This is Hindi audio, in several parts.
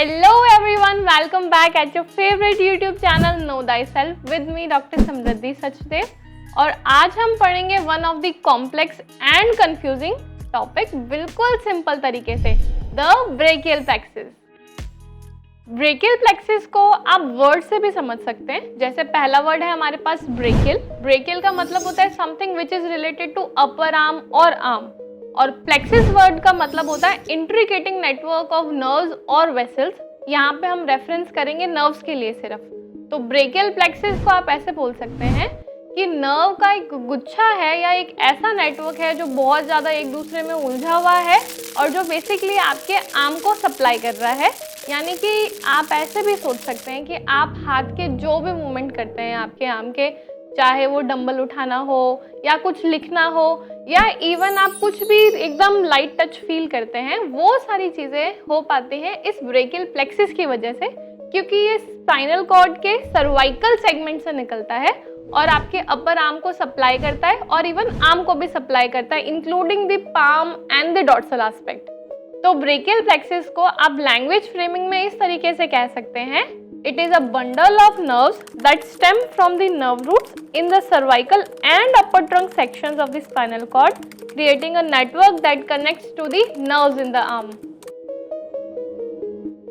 Hello everyone, welcome back at your favorite YouTube channel Know Thyself with me Dr. समृद्धि सचदेव। और आज हम पढ़ेंगे one of the complex and confusing topic बिल्कुल सिंपल तरीके से, the brachial plexus. Brachial plexus को आप वर्ड से भी समझ सकते हैं। जैसे पहला वर्ड है हमारे पास ब्रेकियल। ब्रेकियल का मतलब होता है something which is related to upper arm और आर्म, और प्लेक्सिस वर्ड का मतलब होता है इंट्रिकेटिंग नेटवर्क ऑफ नर्व्स और वेसल्स। यहाँ पे हम रेफरेंस करेंगे नर्व्स के लिए सिर्फ। तो ब्रेकियल प्लेक्सिस को आप ऐसे बोल सकते हैं कि नर्व का एक गुच्छा है या एक ऐसा नेटवर्क है जो बहुत ज़्यादा एक दूसरे में उलझा हुआ है और जो बेसिकली आपके आर्म को सप्लाई कर रहा है। यानी कि आप ऐसे भी सोच सकते हैं कि आप हाथ के जो भी मूवमेंट करते हैं आपके आर्म के, चाहे वो डंबल उठाना हो या कुछ लिखना हो या इवन आप कुछ भी एकदम लाइट टच फील करते हैं, वो सारी चीज़ें हो पाती हैं इस ब्रेकियल प्लेक्सिस की वजह से, क्योंकि ये स्पाइनल कॉर्ड के सर्वाइकल सेगमेंट से निकलता है और आपके अपर आर्म को सप्लाई करता है और इवन आर्म को भी सप्लाई करता है, including the palm and the dorsal aspect. तो ब्रेकियल प्लेक्सिस को आप लैंग्वेज फ्रेमिंग में इस तरीके से कह सकते हैं, it is a bundle of nerves that stem from the nerve roots in the cervical and upper trunk sections of the spinal cord, creating a network that connects to the nerves in the arm.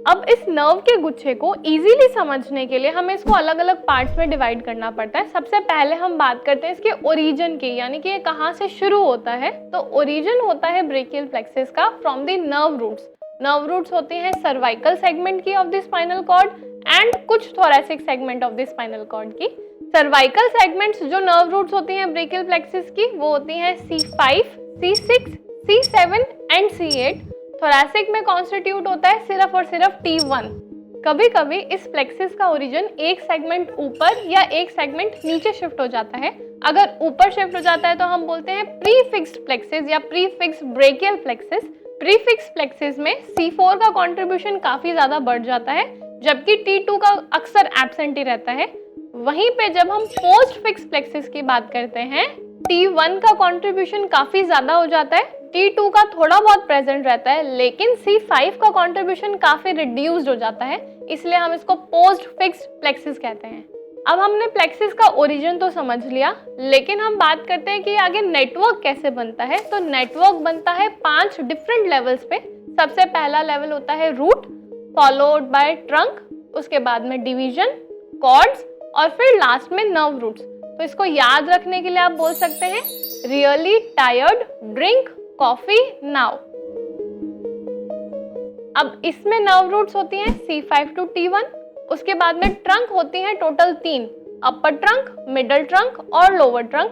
अब इस नर्व के गुच्छे को इजीली समझने के लिए हमें इसको अलग अलग पार्ट्स में डिवाइड करना पड़ता है। सबसे पहले हम बात करते हैं इसके ओरिजिन की, यानी कि ये कहाँ से शुरू होता है। तो ओरिजिन होता है ब्रेकियल प्लेक्सिस का from the nerve roots. Nerve roots होती हैं सर्वाइकल सेगमेंट की of the spinal cord and कुछ thoracic segment of the spinal cord की। सर्वाइकल सेगमेंट्स जो नर्व रूट्स होती हैं ब्रेकियल प्लेक्सिस की, वो होती हैं C5, C6, C7 and C8। Thoracic में कॉन्स्टिट्यूट होता है सिर्फ और सिर्फ T1। कभी कभी इस प्लेक्सिस का ओरिजिन एक सेगमेंट ऊपर या एक सेगमेंट नीचे शिफ्ट हो जाता है। अगर ऊपर शिफ्ट हो जाता है तो हम बोलते हैं प्रीफिक्स्ड प्लेक्सिस या prefixed brachial plexus. Prefixed plexus में C4 का कंट्रीब्यूशन काफी ज्यादा बढ़ जाता है, जबकि T2 का अक्सर एब्सेंट ही रहता है। वहीं पे जब हम पोस्ट फिक्स प्लेक्सिस की बात करते हैं, T1 का कंट्रीब्यूशन काफी ज्यादा हो जाता है, T2 का थोड़ा बहुत प्रेजेंट रहता है, लेकिन C5 का कंट्रीब्यूशन काफी रिड्यूस्ड हो जाता है, इसलिए हम इसको पोस्ट फिक्स प्लेक्सिस कहते हैं। अब हमने प्लेक्सिस का ओरिजिन तो समझ लिया, लेकिन हम बात करते हैं कि आगे नेटवर्क कैसे बनता है। तो नेटवर्क बनता है 5 डिफरेंट लेवल्स पे। सबसे पहला लेवल होता है रूट, फॉलोड बाय ट्रंक, उसके बाद में डिवीजन, कॉर्ड्स और फिर लास्ट में नर्व रूट्स। तो इसको याद रखने के लिए आप बोल सकते हैं really tired, drink coffee now. अब इसमें नर्व रूट्स होती हैं C5 to T1। उसके बाद में ट्रंक होती हैं टोटल 3, अपर ट्रंक, मिडल ट्रंक और लोअर ट्रंक।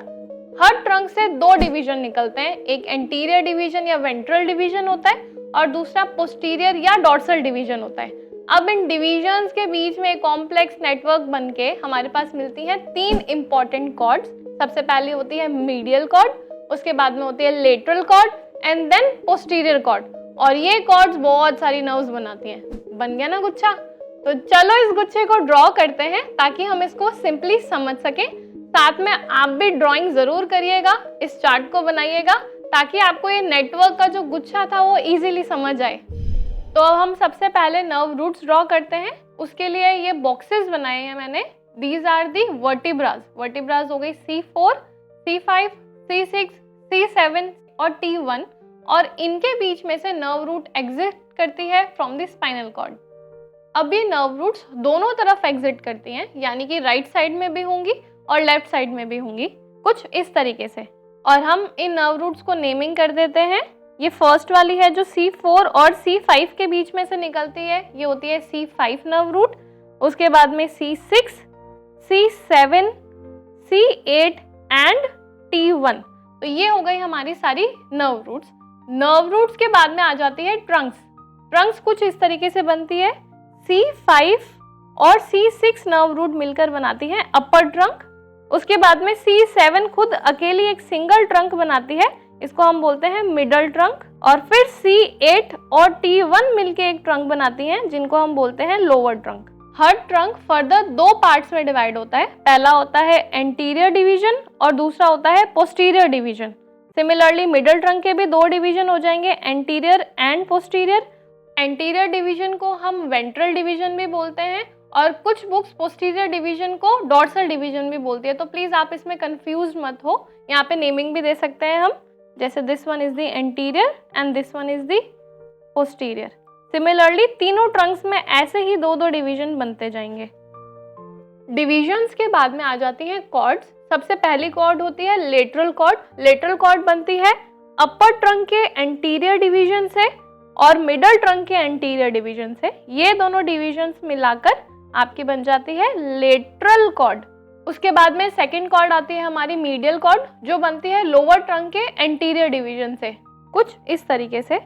हर ट्रंक से 2 डिवीजन निकलते हैं, एक एंटीरियर डिवीजन या वेंट्रल डिवीजन होता है और दूसरा पोस्टीरियर या डॉर्सल डिवीजन होता है। अब इन डिवीजन्स के बीच में एक कॉम्प्लेक्स नेटवर्क बनके हमारे पास मिलती हैं 3 इंपॉर्टेंट कॉर्ड्स। सबसे पहले होती है मीडियल कॉर्ड, उसके बाद में होती है lateral cord and then posterior cord, और ये कॉर्ड्स बहुत सारी नर्व्स बनाती हैं। बन गया ना गुच्छा? तो चलो इस गुच्छे को ड्रॉ करते हैं ताकि हम इसको सिंपली समझ सकें। साथ में आप भी ड्राइंग जरूर करिएगा, इस चार्ट को बनाइएगा ताकि आपको ये नेटवर्क का जो गुच्छा था वो इजीली समझ आए। तो अब हम सबसे पहले नर्व रूट्स ड्रॉ करते हैं। उसके लिए ये बॉक्सेस बनाए हैं मैंने। These are the vertebras. Vertebras हो गई C4, C5, C6, C7 और T1, और इनके बीच में से नर्व रूट एग्जिट करती है फ्रॉम द स्पाइनल कॉर्ड। अब ये नर्व रूट्स दोनों तरफ एग्जिट करती हैं, यानी कि राइट साइड में भी होंगी और लेफ्ट साइड में भी होंगी, कुछ इस तरीके से। और हम इन नर्व रूट्स को नेमिंग कर देते हैं। ये फर्स्ट वाली है जो C4 और C5 के बीच में से निकलती है, ये होती है C5 नर्व रूट। उसके बाद में C6, C7, C8 and T1। तो ये हो गई हमारी सारी नर्व रूट्स। नर्व रूट्स के बाद में आ जाती है ट्रंक्स। ट्रंक्स कुछ इस तरीके से बनती है। C5 और C6 नर्व रूट मिलकर बनाती है अपर ट्रंक। उसके बाद में C7 खुद अकेली एक सिंगल ट्रंक बनाती है, इसको हम बोलते हैं मिडल ट्रंक। और फिर C8 और T1 मिलके एक ट्रंक बनाती हैं, जिनको हम बोलते हैं लोअर ट्रंक। हर ट्रंक फर्दर 2 पार्ट्स में डिवाइड होता है। पहला होता है एंटीरियर डिवीजन और दूसरा होता है posterior division. Similarly middle trunk के भी 2 डिवीजन हो जाएंगे, anterior and posterior. Anterior division को हम वेंट्रल डिवीजन भी बोलते हैं और कुछ बुक्स पोस्टीरियर डिवीजन को डॉर्सल डिवीजन भी बोलती है, तो प्लीज आप इसमें कंफ्यूज मत हो। यहाँ पे नेमिंग भी दे सकते हैं हम, जैसे this one is the anterior and this one is the posterior. Similarly तीनों ट्रंक्स में ऐसे ही दो दो डिवीजन बनते जाएंगे। डिविजन्स के बाद में आ जाती हैं कॉर्ड्स। सबसे पहली कॉर्ड होती है लेटरल कॉर्ड। लेटरल कॉर्ड बनती है अपर ट्रंक के एंटीरियर डिवीजन से और मिडल ट्रंक के एंटीरियर डिवीजन से। ये दोनों डिविजन्स मिलाकर आपकी बन जाती है लेटरल कॉर्ड। उसके बाद में सेकंड कॉर्ड आती है हमारी मीडियल कॉर्ड, जो बनती है लोअर ट्रंक के एंटीरियर डिवीजन से, कुछ इस तरीके से।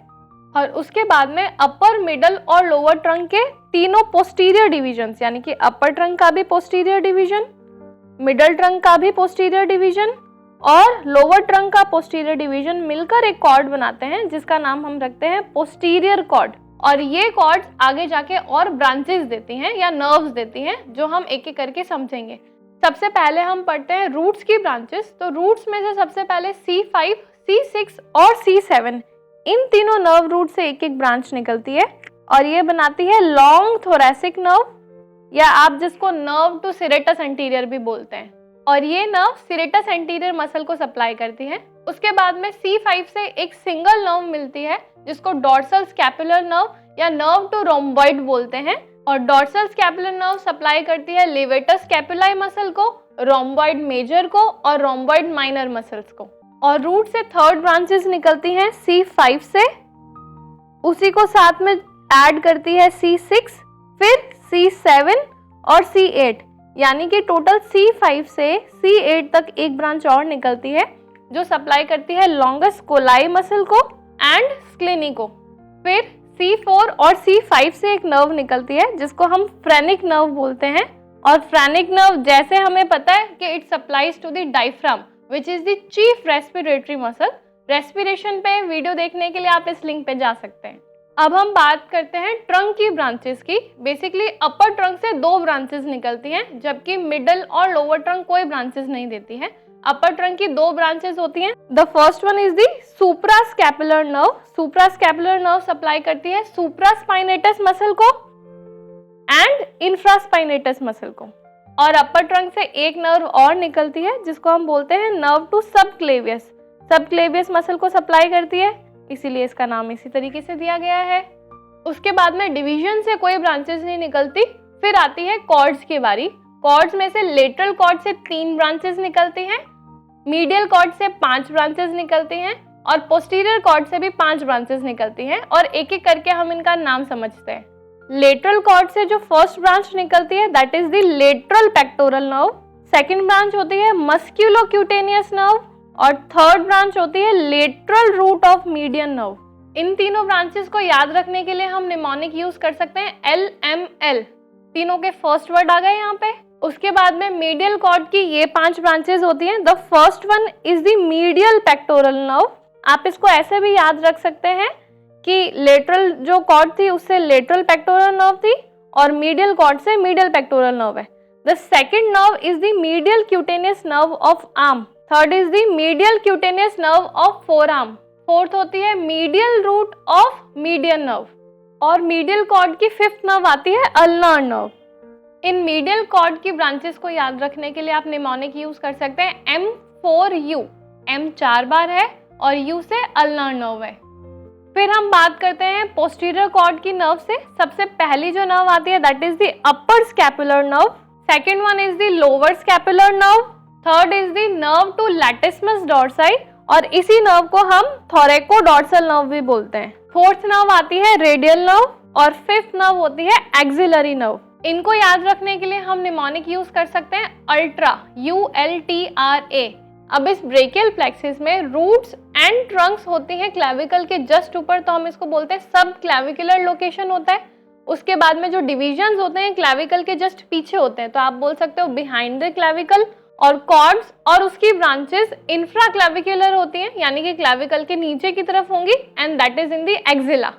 और उसके बाद में अपर, मिडल और लोअर ट्रंक के तीनों पोस्टीरियर डिवीजन्स, यानी कि अपर ट्रंक का भी पोस्टीरियर डिवीजन, मिडल ट्रंक का भी पोस्टीरियर डिवीजन और लोअर ट्रंक का पोस्टीरियर डिवीजन मिलकर एक कॉर्ड बनाते हैं, जिसका नाम हम रखते हैं पोस्टीरियर कॉर्ड। और ये कॉर्ड्स आगे जाके और ब्रांचेस देती हैं या नर्व्स देती हैं, जो हम एक एक करके समझेंगे। सबसे पहले हम पढ़ते हैं रूट्स की ब्रांचेस। तो रूट्स में से सबसे पहले C5, C6 और C7, इन तीनों नर्व रूट से एक एक ब्रांच निकलती है और ये बनाती है लॉन्ग थोरैसिक नर्व, या आप जिसको नर्व टू सिरेटस एंटीरियर भी बोलते हैं। और ये नर्व सिरेटस एंटीरियर मसल को सप्लाई करती है। उसके बाद में C5 से एक सिंगल नर्व मिलती है, जिसको डॉर्सल स्कैपुलर नर्व या नर्व टू रोम्बॉइड बोलते हैं। और डॉर्सल स्कैपुलर नर्व सप्लाई करती है लेवेटस स्कैपुलाई मसल को, रोम्बॉइड मेजर को और रोम्बॉइड माइनर मसल्स को। और रूट से थर्ड ब्रांचेस निकलती हैं C5 से, उसी को साथ में ऐड करती है C6, फिर C7 और C8, यानी कि टोटल C5 से C8 तक एक ब्रांच और निकलती है, जो सप्लाई करती है लॉन्गस कोलाई मसल को एंड स्क्लेनी को। फिर C4 और C5 से एक नर्व निकलती है, जिसको हम फ्रेनिक नर्व बोलते हैं। और फ्रेनिक नर्व, जैसे हमें पता है कि it supplies to the diaphragm which is the chief respiratory muscle. Respiration पे वीडियो देखने के लिए आप इस लिंक पे जा सकते हैं। अब हम बात करते हैं ट्रंक की ब्रांचेस की। बेसिकली अपर ट्रंक से दो ब्रांचेस निकलती हैं, जबकि मिडल और लोअर ट्रंक कोई ब्रांचेस नहीं देती है। अपर ट्रंक की दो ब्रांचेस होती हैं। The first one is the suprascapular nerve. Suprascapular nerve supply करती है सुप्रास्पाइनेटस मसल को एंड इंफ्रास्पाइनेटस मसल को। और अपर ट्रंक से एक नर्व और निकलती है, जिसको हम बोलते हैं nerve to subclavius. Subclavius muscle को सप्लाई करती है, इसीलिए इसका नाम इसी तरीके से दिया गया है। उसके बाद में डिवीजन से कोई ब्रांचेस नहीं निकलती। फिर आती है कॉर्ड्स की बारी। कॉर्ड्स में से लेटरल कॉर्ड से 3 ब्रांचेस निकलती हैं, मीडियल कॉर्ड से 5 ब्रांचेस निकलती हैं और पोस्टीरियर कॉर्ड से भी 5 ब्रांचेस निकलती हैं। और एक एक करके हम इनका नाम समझते हैं। लेटरल कॉर्ड से जो फर्स्ट ब्रांच निकलती है that is the lateral pectoral nerve. Second branch होती है मस्क्यूलोक्यूटेनियस नर्व और थर्ड ब्रांच होती है lateral root of median nerve. इन तीनों ब्रांचेस को याद रखने के लिए हम निमोनिक यूज कर सकते हैं LML। तीनों के फर्स्ट वर्ड आ गए यहाँ पे। उसके बाद में मीडियल कॉर्ड की ये 5 ब्रांचेस होती हैं। The first one is the medial pectoral nerve. आप इसको ऐसे भी याद रख सकते हैं कि लेटरल जो कॉर्ड थी उससे लेटरल पेक्टोरल नर्व थी और मीडियल कॉर्ड से मीडियल पेक्टोरल नर्व है। The second nerve is the medial cutaneous nerve of arm. Third is the medial cutaneous nerve of forearm. Fourth होती है medial root of median nerve. और मीडियल कॉर्ड की फिफ्थ नर्व आती है अल्नर नर्व। इन मीडियल कॉर्ड की ब्रांचेस को याद रखने के लिए आप निमोनिक यूज कर सकते हैं M4U। M 4 बार है और U से अल्नर नर्व है। फिर हम बात करते हैं पोस्टीरियर कॉर्ड की नर्व से। सबसे पहली जो नर्व आती है that is the upper scapular nerve. Second one is the lower scapular nerve. Third is the nerve to latissimus dorsi और इसी नर्व को हम थोरैकोडॉर्सल नर्व भी बोलते हैं। फोर्थ नर्व आती है रेडियल नर्व और फिफ्थ नर्व होती है एक्सिलरी नर्व। इनको याद रखने के लिए हम निमोनिक यूज कर सकते हैं अल्ट्रा, ULTRA। अब इस ब्रेकियल प्लेक्सिस में रूट्स एंड ट्रंक्स होती हैं क्लैविकल के जस्ट ऊपर, तो हम इसको बोलते हैं सब क्लैविकुलर लोकेशन होता है। उसके बाद में जो डिविजन्स होते हैं क्लैविकल के जस्ट पीछे होते हैं, तो आप बोल सकते हो बिहाइंड द क्लैविकल। और कॉर्ड्स और उसकी ब्रांचेस इंफ्रा क्लैविकुलर होती हैं, यानी कि क्लैविकल के नीचे की तरफ होंगी and that is in the axilla.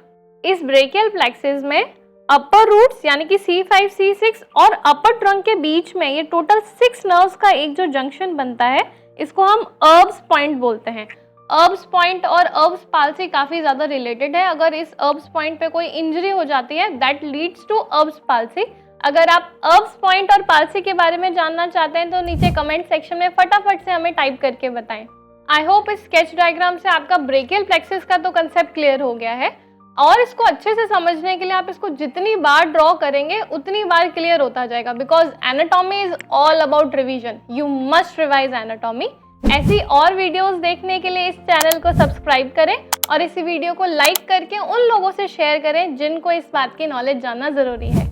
इस ब्रेकियल प्लेक्सिस में अपर रूट्स यानी कि C5, C6 और अपर ट्रंक के बीच में ये टोटल 6 नर्व्स का एक जो जंक्शन बनता है, इसको हम अर्ब्स पॉइंट बोलते हैं। अर्ब्स पॉइंट और अर्ब्स पाल्सी काफ़ी ज़्यादा रिलेटेड है। अगर इस अर्ब्स पॉइंट पे कोई इंजरी हो जाती है दैट लीड्स टू अर्ब्स पाल्सी। अगर आप अर्ब्स पॉइंट और पाल्सी के बारे में जानना चाहते हैं तो नीचे कमेंट सेक्शन में फटाफट से हमें टाइप करके बताएं। आई होप इस स्केच डायग्राम से आपका ब्रेकियल प्लेक्सस का तो कंसेप्ट क्लियर हो गया है, और इसको अच्छे से समझने के लिए आप इसको जितनी बार ड्रॉ करेंगे उतनी बार क्लियर होता जाएगा, because anatomy is all about revision. You must revise anatomy. ऐसी और वीडियोस देखने के लिए इस चैनल को सब्सक्राइब करें और इस वीडियो को लाइक करके उन लोगों से शेयर करें जिनको इस बात की नॉलेज जानना जरूरी है।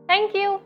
Thank you.